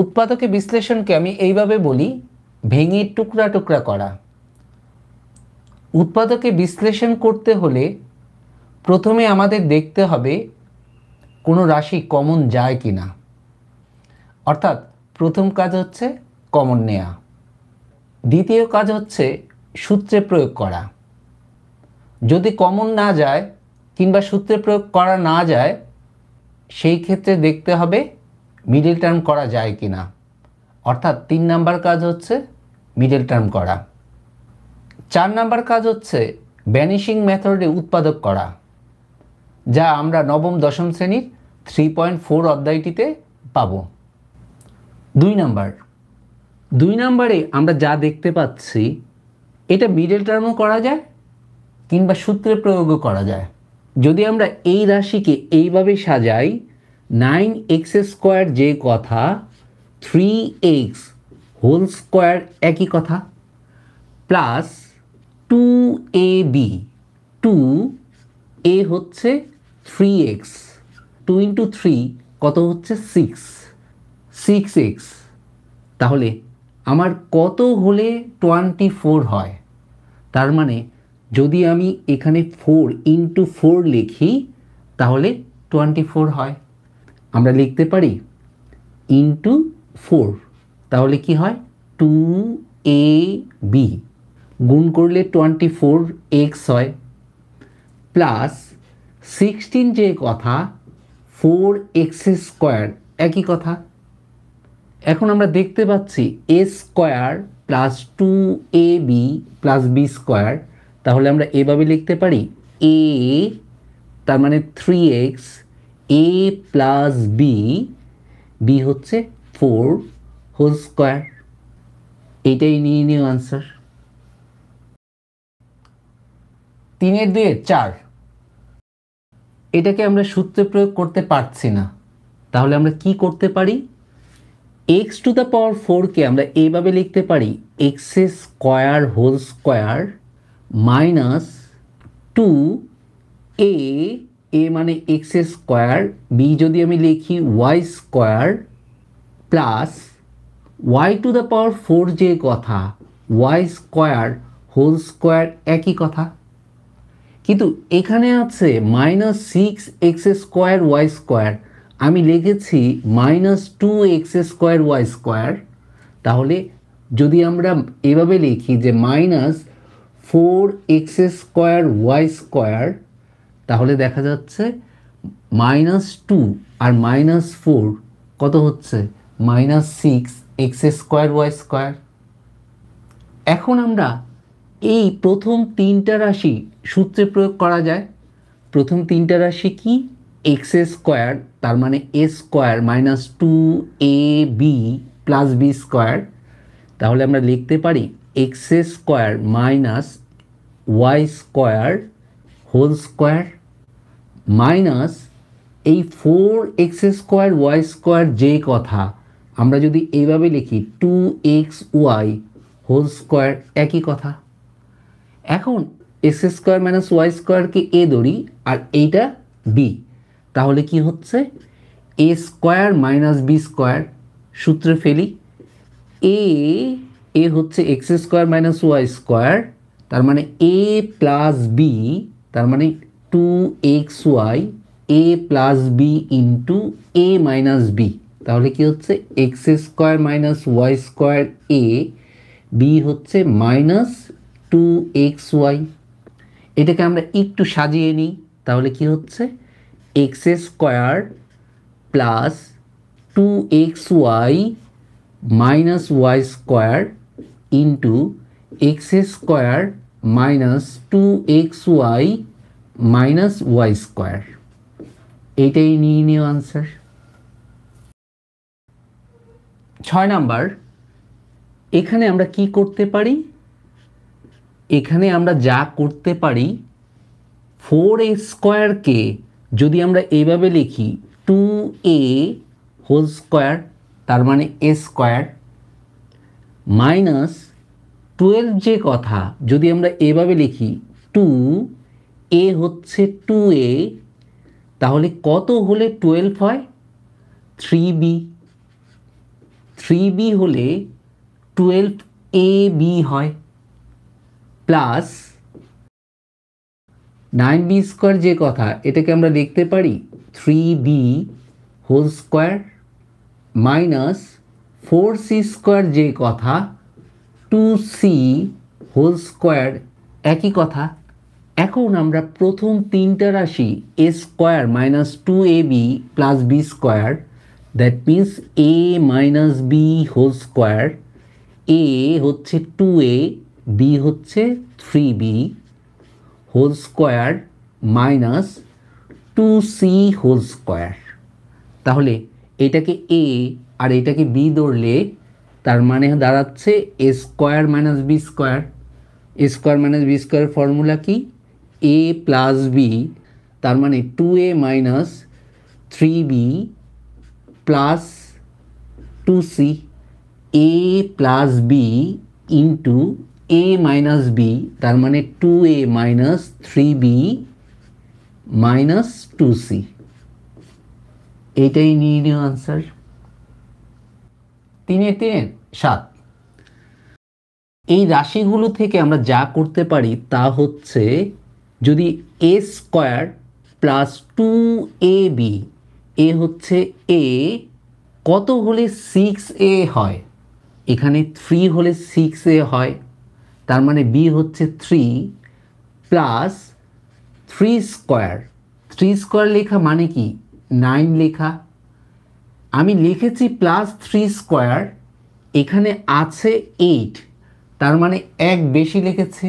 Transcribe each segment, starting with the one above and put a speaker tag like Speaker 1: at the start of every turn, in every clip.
Speaker 1: উৎপাদকে বিশ্লেষণকে আমি এইভাবে বলি, ভেঙে টুকরা টুকরা করা। উৎপাদকে বিশ্লেষণ করতে হলে প্রথমে আমাদের দেখতে হবে কোনো রাশি কমন যায় কি না। অর্থাৎ প্রথম কাজ হচ্ছে কমন নেয়া, দ্বিতীয় কাজ হচ্ছে সূত্রে প্রয়োগ করা। যদি কমন না যায় কিংবা সূত্রে প্রয়োগ করা না যায়, সেই ক্ষেত্রে দেখতে হবে মিডল টার্ম করা যায় কি না। অর্থাৎ 3 নাম্বার কাজ হচ্ছে মিডল টার্ম করা। 4 নাম্বার কাজ হচ্ছে ভ্যানিশিং মেথডে উৎপাদক করা, যা আমরা নবম দশম শ্রেণীর 3.4 অধ্যায়টিতে পাব। 2 নাম্বারে আমরা যা দেখতে পাচ্ছি, এটা মিডল টার্মও করা যায় কিংবা সূত্রে প্রয়োগও করা যায়। যদি আমরা এই রাশিকে এইভাবে সাজাই, 9x² যে কথা, 3x হোল স্কোয়ার একই কথা, প্লাস 2ab, 2a হচ্ছে 3x, 2 × 3 কত হচ্ছে 6x। তাহলে আমার কত হলে 24 হয়? তার মানে যদি আমি এখানে 4 × 4 লিখি তাহলে 24 হয়। আমরা লিখতে পারি × 4, তাহলে কি হয় 2ab, গুণ করলে 24x হয়, প্লাস 16 যে কথা, 4x² একই কথা। এখন আমরা দেখতে পাচ্ছি a² plus 2ab plus b², তাহলে আমরা এভাবে লিখতে পারি a, তার মানে 3x, a plus b, b হচ্ছে 4 হোল স্কোয়ার। এইটাই নিয়ে নিও আনসার। 3-2 4, এটাকে আমরা সূত্রে প্রয়োগ করতে পারছি না, তাহলে আমরা কি করতে পারি? x⁴ কে আমরা এইভাবে লিখতে পারি x² whole square minus 2a, a মানে x², b যদি আমি লিখি y² প্লাস y⁴ যে কথা, y² হোল স্কোয়ার একই কথা। কিন্তু এখানে আছে -6x² y², আমি লিখেছি -2x² y², তাহলে যদি আমরা এভাবে লিখি যে -4x² y², তাহলে দেখা যাচ্ছে -2 আর -4 কত হচ্ছে -6x² y²। এখন আমরা এই প্রথম 3টা রাশি সূত্রে প্রয়োগ করা যায়। প্রথম 3টা রাশি কি? x², তার মানে a² minus 2ab plus b², তাহলে আমরা লিখতে পারি x² minus y² whole square minus এই 4x² y² যে কথা, আমরা যদি এইভাবে লিখি 2xy হোল স্কোয়ার একই কথা। এখন x² মাইনাস y² a ধরি আর এইটা b, তাহলে কি হচ্ছে a² মাইনাস b², সূত্রে ফেলি, a হচ্ছে x² মাইনাস y², তার মানে a প্লাস b, তার মানে 2xy, a plus b into a minus b, তাহলে কি হচ্ছে x² minus y² a, b হচ্ছে মাইনাস 2xy। এটাকে আমরা একটু সাজিয়ে নিই, তাহলে কি হচ্ছে x² plus 2xy minus y² into x² minus 2xy minus y²। এইটাই নিয়ে নিও আনসার। 6 নাম্বার, এখানে আমরা কি করতে পারি? এখানে আমরা যা করতে পারি, 4a² কে যদি আমরা এইভাবে লিখি 2a হোল স্কোয়ার, তার মানে a² মাইনাস 12 যে কথা, যদি আমরা এভাবে লিখি 2a হচ্ছে 2a, তাহলে কত হলে 12 হয়? 3b। 3b হলে 12ab হয়, প্লাস 9b স্কোয়ার যে কথা, এটাকে আমরা লিখতে পারি 3b whole square minus 4c square যে কথা 2c হোল স্কোয়ার একই কথা। এখন আমরা প্রথম তিনটা রাশি a square minus 2ab plus b square, that means a minus b whole square, a হচ্ছে 2a, b হচ্ছে 3b whole square minus 2c whole square. তাহলে এটাকে a আর এটাকে b ধরলে তার মানে দাঁড়াচ্ছে a square minus b square. a square minus b square formula কি? a প্লাস b, তার মানে 2a minus 3b plus 2c, a plus b into a minus b, তার মানে 2a minus 3b minus 2c। এটাই নিয়ে নিও answer. 3-7। এই রাশিগুলো থেকে আমরা যা করতে পারি তা হচ্ছে, যদি a স্কোয়ার প্লাস 2ab, এ হচ্ছে a, কত হলে 6a হয়? এখানে 3 হলে 6a হয়, তার মানে b হচ্ছে 3 প্লাস 3 স্কোয়ার। 3 স্কোয়ার লেখা মানে কি? 9 লেখা। আমি লিখেছি প্লাস 3 স্কোয়ার, এখানে আছে 8, তার মানে এক বেশি লিখেছে।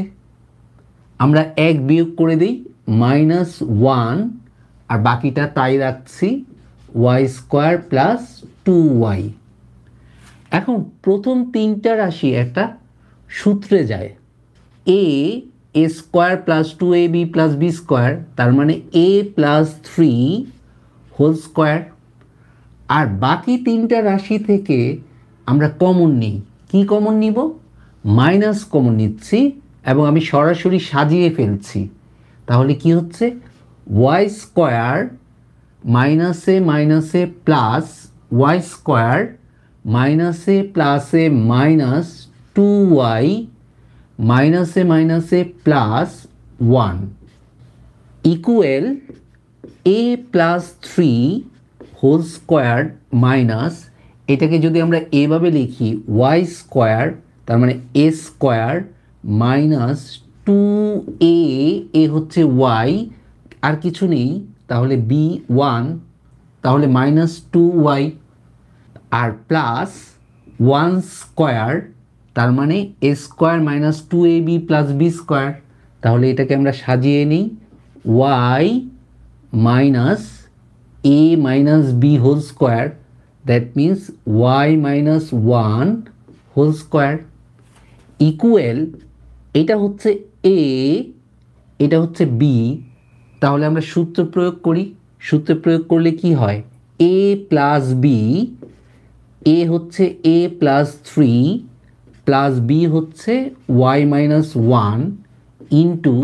Speaker 1: আমরা এক বিয়োগ করে দিই, -1, আর বাকিটা তাই রাখছি, y স্কোয়ার প্লাস 2y। এখন প্রথম তিনটা রাশি একটা সূত্রে যায়, a square plus 2ab plus b square, তার মানে a প্লাস 3 হোল স্কোয়ার। আর বাকি তিনটা রাশি থেকে আমরা কমন নিই। কি কমন নিব? মাইনাস কমন নিচ্ছি এবং আমি সরাসরি সাজিয়ে ফেলছি। তাহলে কি হচ্ছে? y স্কোয়ার মাইনাসে মাইনাসে প্লাস y স্কোয়ার মাইনাসে প্লাসে মাইনাস 2y মাইনাসে মাইনাসে plus 1 equal a plus 3 whole square minus, এটাকে যদি আমরা এভাবে লিখি y স্কোয়ার, তার মানে a স্কোয়ার মাইনাস 2a, এ হচ্ছে y আর কিছু নেই, তাহলে b 1, তাহলে মাইনাস 2y আর প্লাস 1 স্কোয়ার, তার মানে a square minus 2ab plus b square. তাহলে এটাকে আমরা সাজিয়ে নিই, y minus a minus b whole square, that means y minus 1 whole square equal, এটা হচ্ছে a, এটা হচ্ছে b। তাহলে আমরা সূত্র প্রয়োগ করি। সূত্র প্রয়োগ করলে কি হয়? a প্লাস b, a হচ্ছে a প্লাস 3 প্লাস b হচ্ছে y minus 1 into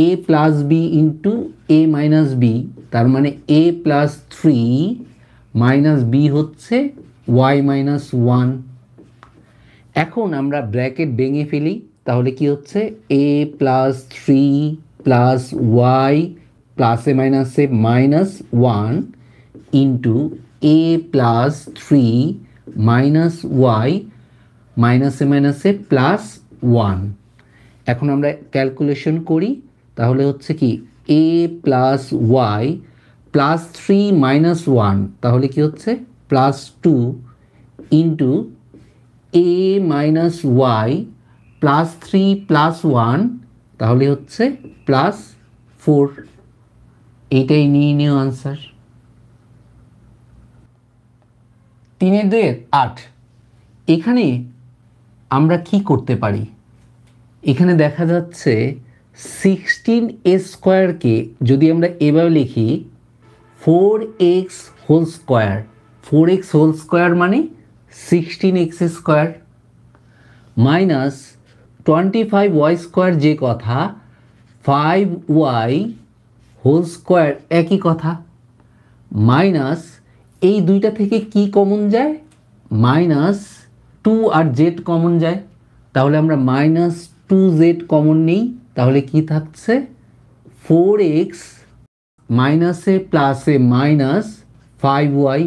Speaker 1: a plus b into a minus b, তার মানে a প্লাস 3 মাইনাস b হচ্ছে y মাইনাস 1। এখন আমরা ব্র্যাকেট ভেঙে ফেলি, তাহলে কি হচ্ছে? a প্লাস 3 প্লাস y প্লাসে মাইনাসে minus 1 into a plus 3 minus y মাইনাসে মাইনাসে প্লাস 1। এখন আমরা ক্যালকুলেশন করি, তাহলে হচ্ছে কি a plus y plus 3 minus 1, তাহলে কি হচ্ছে? Plus 2 into a minus y plus 3 plus 1, তাহলে হচ্ছে প্লাস 4। এইটাই নিয়ে নিও আনসার। 3-8। এখানে আমরা কি করতে পারি? এখানে দেখা যাচ্ছে 16a স্কোয়ারকে যদি আমরা এভাবে লিখি 4x whole square, 4x whole square মানে 16x square minus 25y square যে কথা 5y হোল স্কোয়ার একই কথা, মাইনাস এই দুইটা থেকে কি কমন যায়? মাইনাস টু আর জেড কমন যায়, তাহলে আমরা মাইনাস টু জেড কমন নিই, তাহলে কি থাকছে 4x মাইনাসে প্লাসে মাইনাস 5y।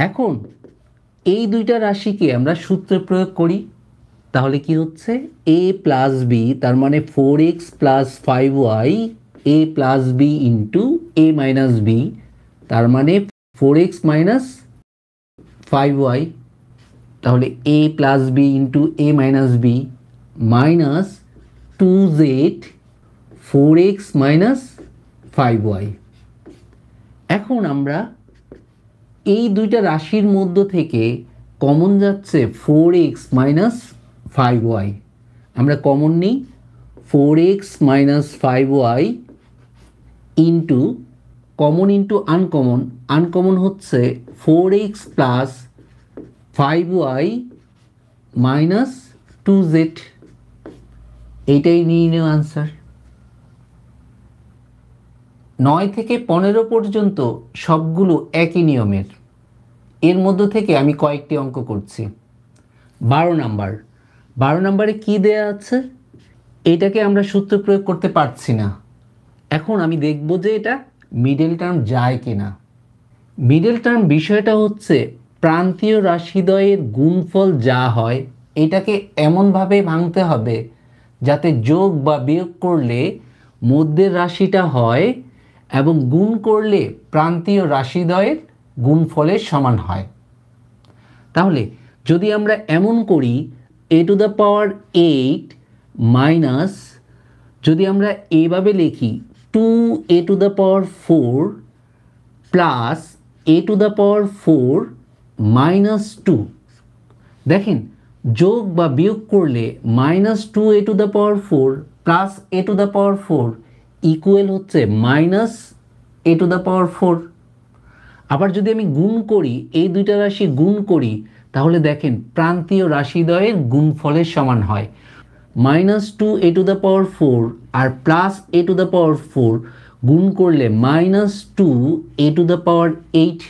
Speaker 1: এখন এই দুইটা রাশিকে আমরা সূত্রে প্রয়োগ করি, তাহলে কি হচ্ছে a প্লাস বি, তার মানে 4x plus 5y a plus B into a minus B, তার মানে 4x মাইনাস 5y, তাহলে a plus B into a minus B minus 2z 4x minus 5y। এখন আমরা এই দুইটা রাশির মধ্য থেকে কমন যাচ্ছে 4x মাইনাস 5y, আমরা কমন নিই 4x minus 5y into common into uncommon, uncommon হচ্ছে 4x plus 5y minus 2z, এইটাই নিয়ে নেওয়া আনসার। 9 থেকে 15 পর্যন্ত সবগুলো একই নিয়মের, এর মধ্য থেকে আমি কয়েকটি অঙ্ক করছি। 12 নম্বরে কি দেয়া আছে, এটাকে আমরা সূত্র প্রয়োগ করতে পারছি না। এখন আমি দেখব যে এটা মিডল টার্ম যায় কিনা। মিডল টার্ম বিষয়টা হচ্ছে প্রান্তীয় রাশিদ্বয়ের গুণফল যা হয় এটাকে এমনভাবে ভাঙতে হবে যাতে যোগ বা বিয়োগ করলে মধ্যের রাশিটা হয় এবং গুণ করলে প্রান্তীয় রাশিদ্বয়ের গুণফলের সমান হয়। তাহলে যদি আমরা এমন করি a to the power 8 minus, যদি আমরা এইভাবে লিখি 2a to the power 4 plus a to the power 4 minus 2, দেখেন যোগ বা বিয়োগ করলে minus 2a to the power 4 plus a to the power 4 equal হচ্ছে minus a to the power 4। আবার যদি আমি গুণ করি, এই দুইটা রাশি গুণ করি, তাহলে দেখেন প্রান্তীয় রাশিদ্বয়ের গুণফলের সমান হয়। Minus 2a to the power 4 আর plus a to the power 4 গুণ করলে minus 2a to the power 8।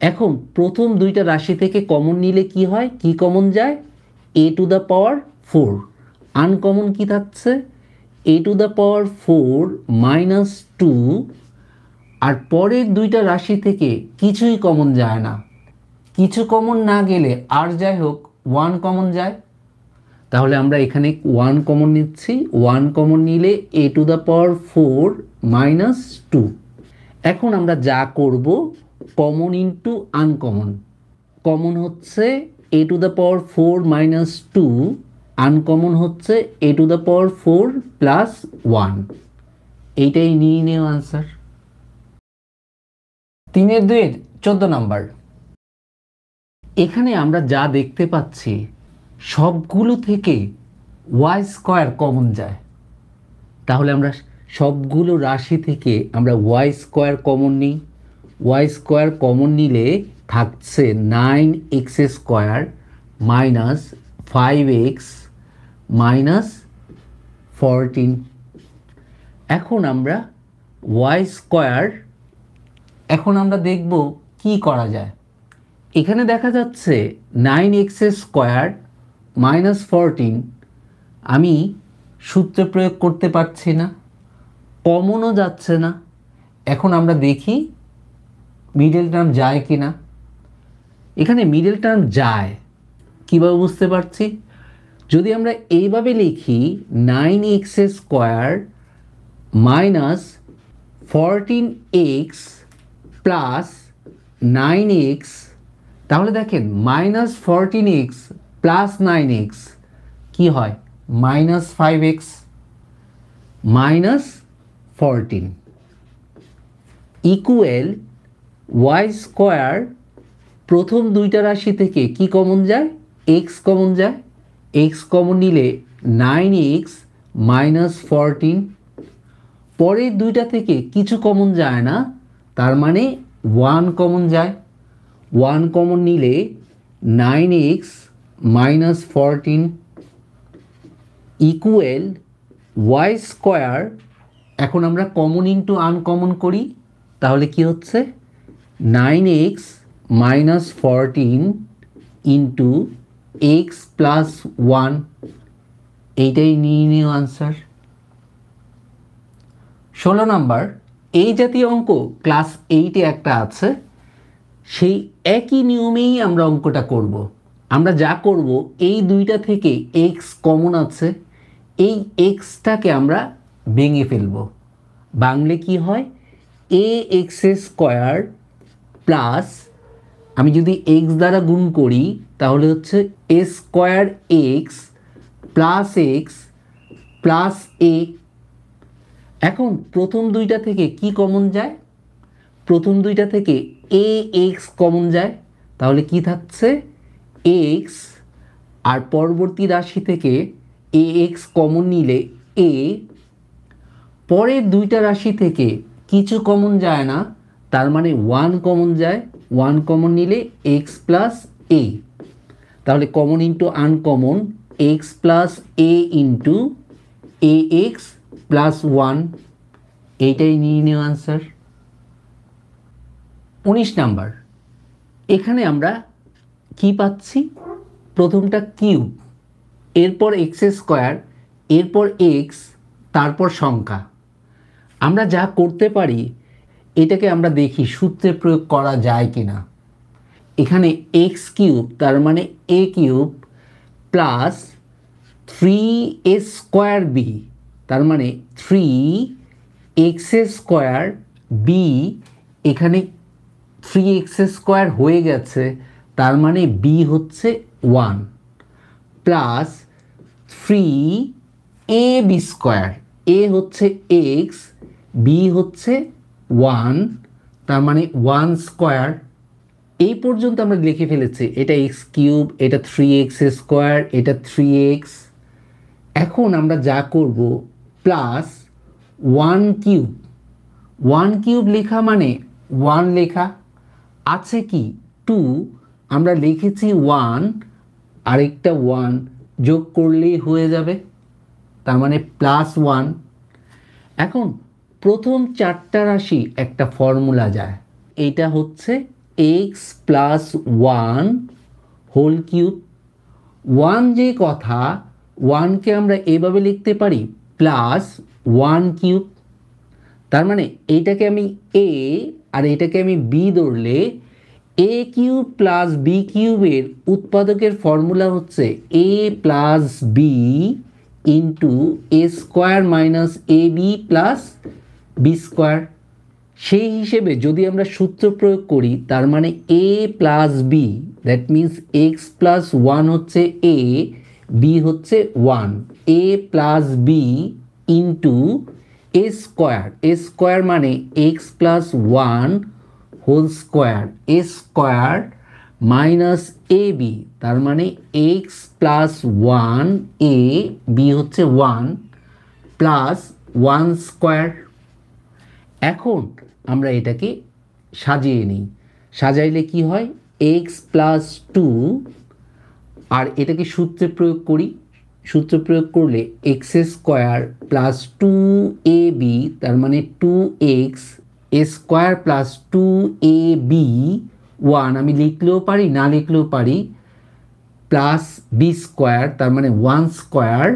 Speaker 1: এখন প্রথম দুইটা রাশি থেকে কমন নিলে কি হয়, কি কমন যায় a to the power 4, uncommon কি থাকছে a to the power 4 minus 2, আর পরের দুইটা রাশি থেকে কিছুই কমন যায় না, কিছু কমন না গেলে আর যাই হোক 1 কমন যায়, তাহলে আমরা এখানে 1 কমন নিচ্ছি, 1 কমন নিলে a to the power 4 minus 2। এখন আমরা যা করব কমন ইন্টু আনকমন, কমন হচ্ছে a to the power 4 minus 2, uncommon হচ্ছে a to the power 4 plus 1, এইটাই নিয়ে নেওয়া আনসার। 3-2 নম্বর, এখানে আমরা যা দেখতে পাচ্ছি সবগুলো থেকে y স্কয়ার কমন যায়, তাহলে আমরা সবগুলো রাশি থেকে আমরা y স্কয়ার কমন নিই, y স্কয়ার কমন নিলে থাকছে 9x square minus 5x minus 14। এখন আমরা y স্কয়ার, এখন আমরা দেখব কি করা যায়। এখানে দেখা যাচ্ছে 9x স্কয়ার মাইনাস 14, আমি সূত্র প্রয়োগ করতে পারছি না, কমনও যাচ্ছে না। এখন আমরা দেখি মিডল টার্ম যায় কি না। এখানে মিডল টার্ম যায় কীভাবে বুঝতে পারছি, যদি আমরা এইভাবে লিখি 9x square minus 14x plus 9x, তাহলে দেখেন মাইনাস 14x প্লাস 9x কি হয় minus 5x minus 14 equal y square, প্রথম দুইটা রাশি থেকে কি কমন যায় x কমন যায়, x কমন নিলে 9x মাইনাস 14, পরের দুইটা থেকে কিছু কমন যায় না, তার মানে 1 কমন যায়, 1 কমন নিলে 9x minus 14 equal y square. এখন আমরা কমন ইন্টু আনকমন করি, তাহলে কি হচ্ছে 9x -14 ইন্টু এক্স প্লাস 1, এইটাই নিয়ে নিও আনসার। 16 নাম্বার, এই জাতীয় অঙ্ক ক্লাস 8-এ একটা আছে, সেই একই নিয়মেই আমরা অঙ্কটা করব। আমরা যা করব, এই দুইটা থেকে এক্স কমন আছে, এই এক্সটাকে আমরা ভেঙে ফেলব। ভাঙলে কি হয়, এ এক্স স্কোয়ার প্লাস, আমি যদি এক্স দ্বারা গুণ করি তাহলে হচ্ছে এ স্কোয়ার এক্স প্লাস এ। এখন প্রথম দুইটা থেকে কি কমন যায়, প্রথম দুইটা থেকে এ এক্স কমন যায়, তাহলে কি থাকছে এক্স, আর পরবর্তী রাশি থেকে এ এক্স কমন নিলে এ, পরের দুইটা রাশি থেকে কিছু কমন যায় না, তার মানে 1 কমন যায়, 1 কমন নিলে এক্স প্লাস এ, তাহলে common into uncommon, x plus a into a x plus 1, এইটাই নিয়ে নিও আনসার। 19 নাম্বার, এখানে আমরা কি পাচ্ছি, প্রথমটা কিউব, এরপর এক্স স্কোয়ার, এরপর এক্স, তারপর সংখ্যা। আমরা যা করতে পারি, এটাকে আমরা দেখি সূত্রে প্রয়োগ করা যায় কিনা। এখানে এক্স কিউব তার মানে এ কিউব প্লাস 3 স্কোয়ার বি, তার মানে 3 এক্স স্কোয়ার বি, এখানে 3x স্কোয়ার হয়ে গেছে, তার মানে বি হচ্ছে 1, প্লাস 3ab স্কোয়ার, এ হচ্ছে এক্স, বি হচ্ছে 1, তার মানে 1 স্কোয়ার। এই পর্যন্ত আমরা লিখে ফেলেছি, এটা এক্স কিউব, এটা 3x স্কোয়ার, এটা 3x। এখন আমরা যা করব, প্লাস 1 কিউব, 1 কিউব লেখা মানে 1 লেখা, আছে কি 2, আমরা লিখেছি 1, আরেকটা 1 যোগ করলেই হয়ে যাবে, তার মানে প্লাস 1। এখন প্রথম চারটা রাশি একটা ফর্মুলা যায়, এইটা হচ্ছে এক্স প্লাস 1 হোল কিউব। 1 যে কথা, 1কে আমরা এভাবে লিখতে পারি প্লাস 1 কিউব, তার মানে এইটাকে আমি এ আর এটাকে আমি বি ধরলে এ কিউব প্লাস বি কিউবের উৎপাদকের ফর্মুলা হচ্ছে A plus B into A square minus A B plus B square. সেই হিসেবে যদি আমরা সূত্র প্রয়োগ করি, তার মানে A plus B, that means X plus 1 হচ্ছে এ, বি হচ্ছে 1, A plus B into A square, A square মানে X plus 1 whole square, A square minus A B, তার মানে এক্স প্লাস 1 এ, বি হচ্ছে 1 প্লাস 1 স্কোয়ার। এখন আমরা এটাকে সাজিয়ে নিই, সাজাইলে কি হয়, এক্স প্লাস 2, আর এটাকে সূত্রে প্রয়োগ করি, সূত্র প্রয়োগ করলে এক্স স্কোয়ার প্লাস 2ab, তার মানে 2x স্কোয়ার প্লাস 2ab 1, আমি লিখলেও পারি না লিখলেও পারি, প্লাস বি স্কোয়ার, তার মানে 1 স্কোয়ার,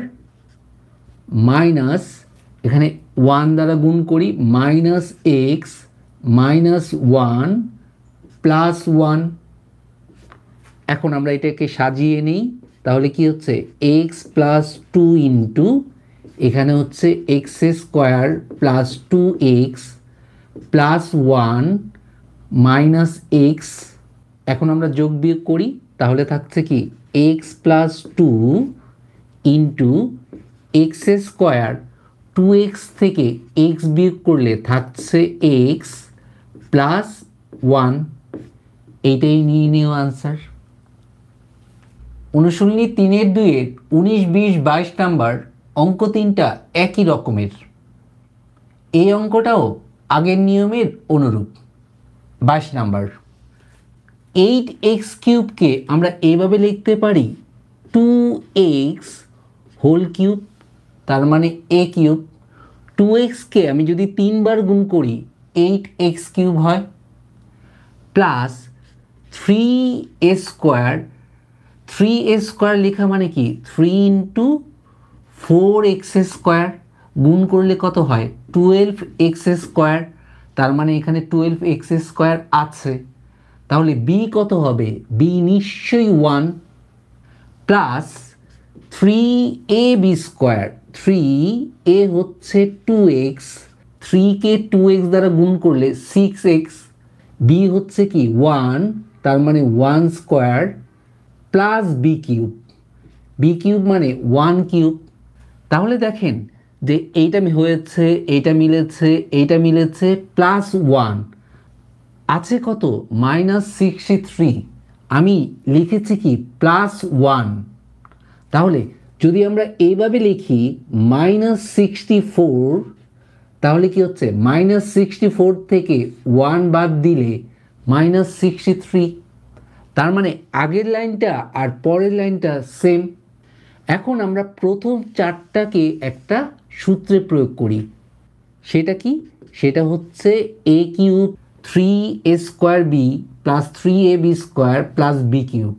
Speaker 1: মাইনাস, এখানে 1 দ্বারা গুণ করি, মাইনাস এক্স মাইনাস 1 প্লাস 1। এখন আমরা এটাকে সাজিয়ে নিই, তাহলে কি হচ্ছে এক্স প্লাস 2 ইন্টু, এখানে হচ্ছে x square plus 2x plus 1 minus x. এখন আমরা যোগ বিয়োগ করি, তাহলে থাকছে কি x plus 2 into x square, 2x থেকে x বিয়োগ করলে থাকছে x প্লাস 1, এইটাই নিয়ে নিও আনসার। 19-3-2-এর 19, 20, 22 নাম্বার অঙ্ক তিনটা একই রকমের, এই অঙ্কটাও আগের নিয়মের অনুরূপ। 22 নাম্বার, 8x কিউবকে আমরা এইভাবে লিখতে পারি 2x হোল কিউব, তার মানে এ কিউব। 2xকে আমি যদি 3 বার গুণ করি 8x কিউব হয়, প্লাস 3a², 3a² লেখা মানে কি 3 × 4x², গুণ করলে কত হয় 12x², তার মানে এখানে 12x² আছে, তাহলে b কত হবে, b নিশ্চয়ই 1, প্লাস 3ab², 3a হচ্ছে 2x, 3কে 2x দ্বারা গুণ করলে 6x, b হচ্ছে কি 1, তার মানে 1² প্লাস b³ মানে 1³ তাহলে দেখেন যে এইটা হয়েছে, এইটা মিলেছে, এইটা মিলেছে, প্লাস 1 আছে কত -63, আমি লিখেছি কি +1, তাহলে যদি আমরা এইভাবে লিখি -64, তাহলে কি হচ্ছে -64 থেকে 1 বাদ দিলে -63, তার মানে আগের লাইনটা আর পরের লাইনটা সেম। এখন আমরা প্রথম চারটাকে একটা সূত্রে প্রয়োগ করি, সেটা কি, সেটা হচ্ছে a³ 3a² b plus 3ab² plus b³,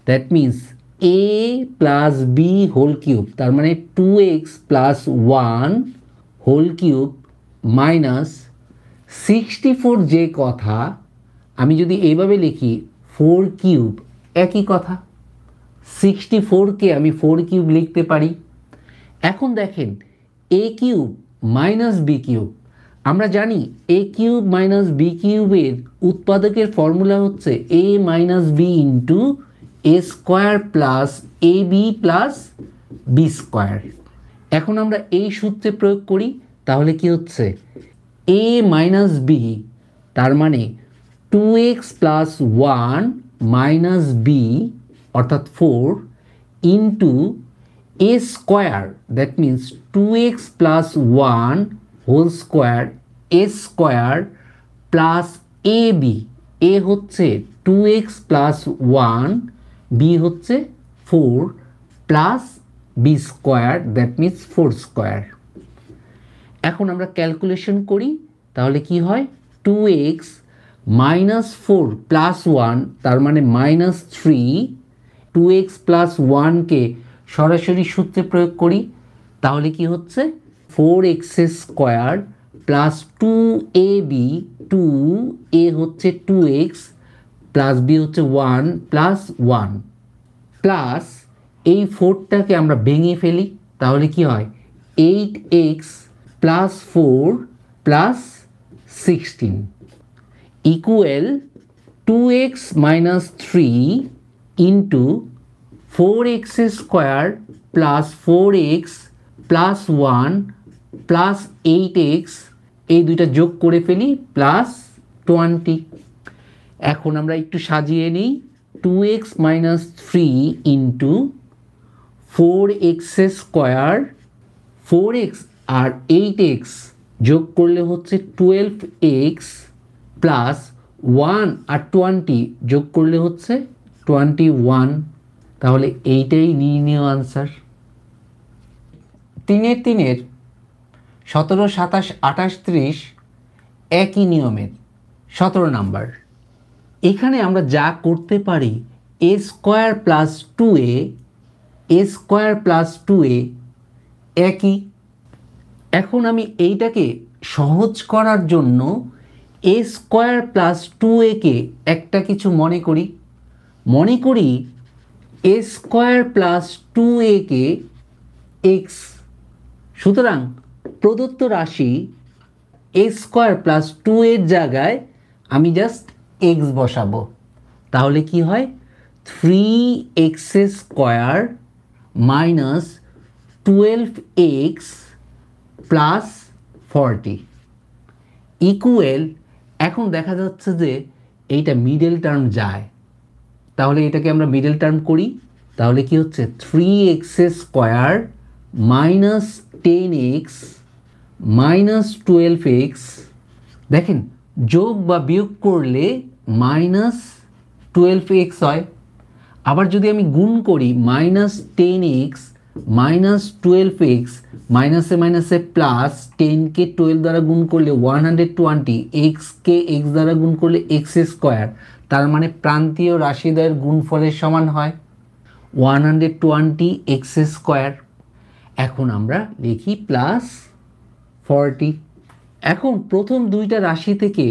Speaker 1: that means a plus b whole cube, তার মানে 2x plus 1 whole cube minus 64 যে কথা, আমি যদি এইভাবে লিখি 4³ একই কথা, 64কে আমি 4³ লিখতে পারি। এখন দেখেন a³ মাইনাস b³, আমরা জানি a³ মাইনাস b³ এর উৎপাদকের ফর্মুলা হচ্ছে a minus b into a² plus ab plus b²। এখন আমরা এই সূত্রে প্রয়োগ করি, তাহলে কি হচ্ছে a মাইনাস b, তার মানে 2x প্লাস 1 মাইনাস b অর্থাৎ 4 into a², that means 2x plus 1 whole square a² plus ab, a হচ্ছে 2x প্লাস 1, b হচ্ছে 4 প্লাস b², দ্যাট মিন্স 4²। এখন আমরা ক্যালকুলেশন করি, তাহলে কি হয় 2x মাইনাস 4 প্লাস 1, তার মানে -3, 2x প্লাস 1কে সরাসরি সূত্রে প্রয়োগ করি, তাহলে কি হচ্ছে 4x² প্লাস 2ab, 2a হচ্ছে 2x প্লাস b হচ্ছে 1 প্লাস 1 প্লাস এই 4টাকে আমরা ভেঙে ফেলি, তাহলে কি হয় 8x plus 4 plus 16 equal 2x minus 3 into 4x² plus 4x plus 1 plus 8x, এই দুইটা যোগ করে ফেলি প্লাস 20। এখন আমরা একটু সাজিয়ে নিই, 2x minus 3 into 4x², 4x আর 8x যোগ করলে হচ্ছে 12x প্লাস 1 আর 20 যোগ করলে হচ্ছে 21, তাহলে এইটাই নির্ণয় আনসার। 3 এর 17, 27, 28, 30 একই নিয়মের 17 নাম্বার। এখানে আমরা যা করতে পারি a² plus 2a, a² plus 2a একই। এখন আমি এইটাকে সহজ করার জন্য a² প্লাস 2a কে একটা কিছু মনে করি a² প্লাস 2a কে x, সুতরাং প্রদত্ত রাশি a² প্লাস 2 এর জায়গায় আমি জাস্ট x বসাবো, তাহলে কি হয় 3x² minus 12x plus 40 equal, এখন দেখা যাচ্ছে যে এইটা মিডল টার্ম যায়, তাহলে এটাকে আমরা মিডল টার্ম করি, তাহলে কি হচ্ছে 3x² minus 10x minus 12x, দেখেন যোগ বা বিয়োগ করলে মাইনাস 12x হয়, আবার যদি আমি গুণ করি -10x মাইনাস 12x, মাইনাসে মাইনাসে প্লাস, 10কে 12 দ্বারা গুণ করলে 120, x কে x দ্বারা গুণ করলে x², তার মানে প্রান্তীয় রাশিদ্বয়ের গুণফলের সমান হয় 120x²। এখন আমরা লিখি +40। এখন প্রথম দুইটা রাশি থেকে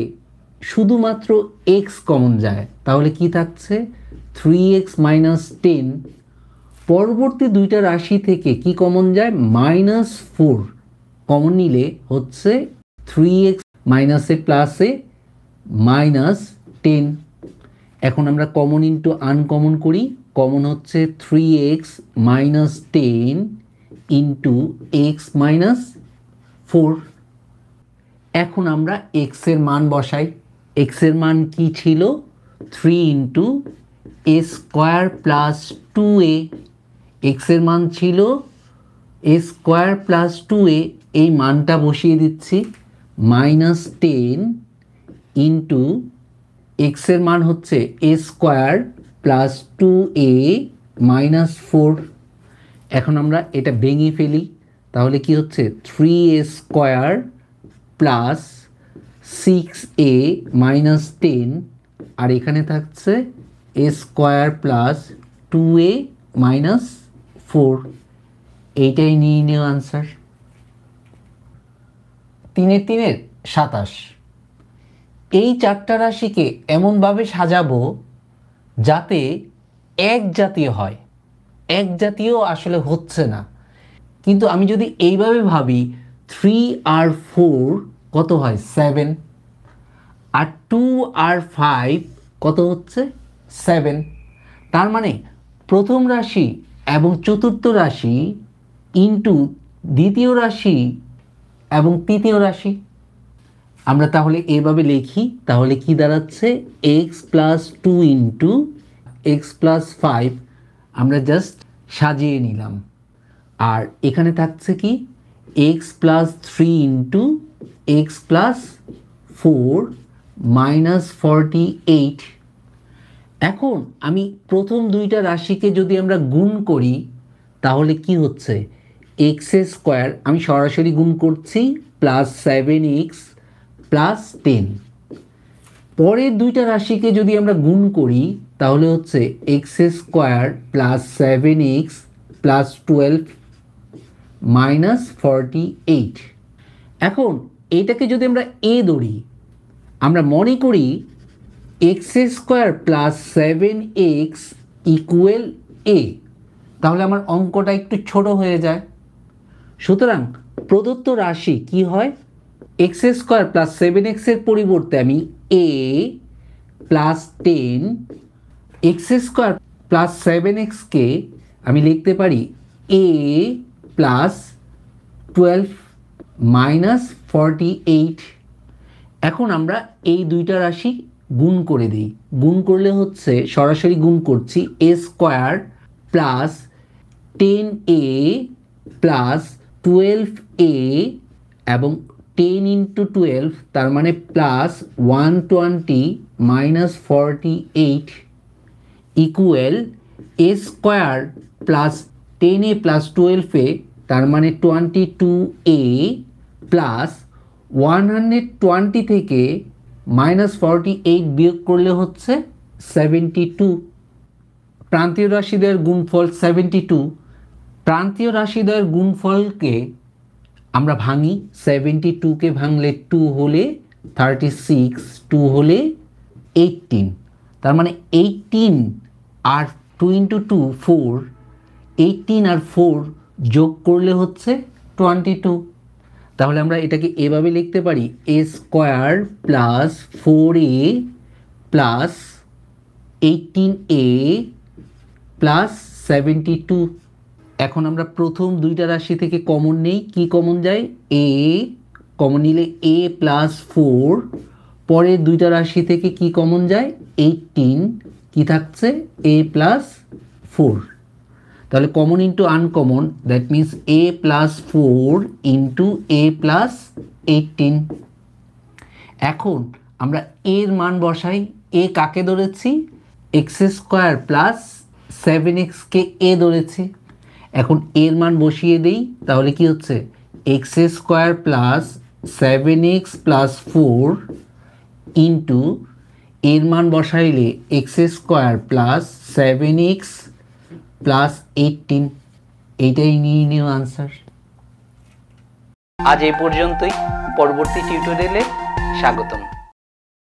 Speaker 1: শুধুমাত্র x কমন যায়, তাহলে কি থাকছে 3x - 10। পরবর্তী দুইটা রাশি থেকে কি কমন যায় -4 কমন নিলে হচ্ছে 3x - প্লাসে -10। এখন আমরা কমন ইন্টু আনকমন করি, কমন হচ্ছে 3x - 10 ইন্টু x - 4। এখন আমরা x এর মান বসাই। x এর মান কি ছিল 3 ইন্টু a² + 2a। x এর মান ছিল a² + 2a, এই মানটা বসিয়ে দিচ্ছি -10 ইন্টু x এর মান হচ্ছে a² + 2a - 4। এখন আমরা এটা ভেঙে ফেলি, তাহলে কি হচ্ছে 3a² + 6a - 10, আর এখানে থাকছে a² + 2a - 4। এইটাই নিয়ে নেওয়া আনসার। 3 × 3 = 27। এই চারটা রাশিকে এমনভাবে সাজাবো যাতে এক জাতীয় হয়। এক জাতীয় আসলে হচ্ছে না, কিন্তু আমি যদি এইভাবে ভাবি 3 আর 4 কত হয় 7, আর 2 আর 5 কত হচ্ছে 7। তার মানে প্রথম রাশি এবং চতুর্থ রাশি ইন্টু দ্বিতীয় রাশি এবং তৃতীয় রাশি। আমরা তাহলে এইভাবে লিখি, তাহলে কি দাঁড়াচ্ছে x + 2 ইন্টু x + 5। আমরা জাস্ট সাজিয়ে নিলাম। আর এখানে থাকছে কি x + 3 ইন্টু x + 4 -48। এখন আমি প্রথম দুইটা রাশিকে যদি আমরা গুণ করি তাহলে কি হচ্ছে x² আমি সরাসরি গুণ করছি +7x + 10। পরের দুইটা রাশিকে যদি আমরা গুণ করি তাহলে হচ্ছে x² + 7x + 12 -48। এখন এটাকে যদি আমরা a ধরি, আমরা মনে করি x² + 7x = a, তাহলে আমার অঙ্কটা একটু ছোট হয়ে যায়। সুতরাং প্রদত্ত রাশি কি হয় x² + 7x এর পরিবর্তে আমি a + 10, x² + 7x কে আমি লিখতে পারি a + 12 -48। এখন আমরা এই দুইটা রাশি গুণ করে দিই। গুণ করলে হচ্ছে সরাসরি গুণ করছি a² + 10a + 12a এবং 10 × 12 তার মানে +120 -48 ইকুয়াল a² + 10a + 12a তার মানে 22a প্লাস 120 থেকে -48 বিয়োগ করলে হচ্ছে 72। প্রান্তীয় রাশিদ্বয়ের গুণফল 72। প্রান্তীয় রাশিদ্বয়ের গুণফলকে আমরা ভাঙি, 72কে ভাঙলে 2 হলে 36, 2 হলে 18, তার মানে 18 আর 2 × 2 4, 18 আর 4 যোগ করলে হচ্ছে 22। তাহলে আমরা এটাকে এভাবে লিখতে পারি a² + 4a + 18a + 72। এখন আমরা প্রথম দুইটা রাশি থেকে কমন নেই, কি কমন যায় a, কমন নিলে a + 4। পরের দুইটা রাশি থেকে কি কমন যায় 18, কি থাকছে a + 4। তাহলে common into uncommon, that means a + 4 into a + 18। এখন আমরা এর মান বসাই। a কাকে ধরেছি x² + 7x কে a ধরেছি। এখন এর মান বসিয়ে দেই, তাহলে কি হচ্ছে x² + 7x + 4 ইন্টু এর মান বসাইলে X square plus 7x plus 18, এইটাই নিয়ে নিও আনসার। আজ এই পর্যন্তই, পরবর্তী টিউটোরিয়ালে স্বাগতম।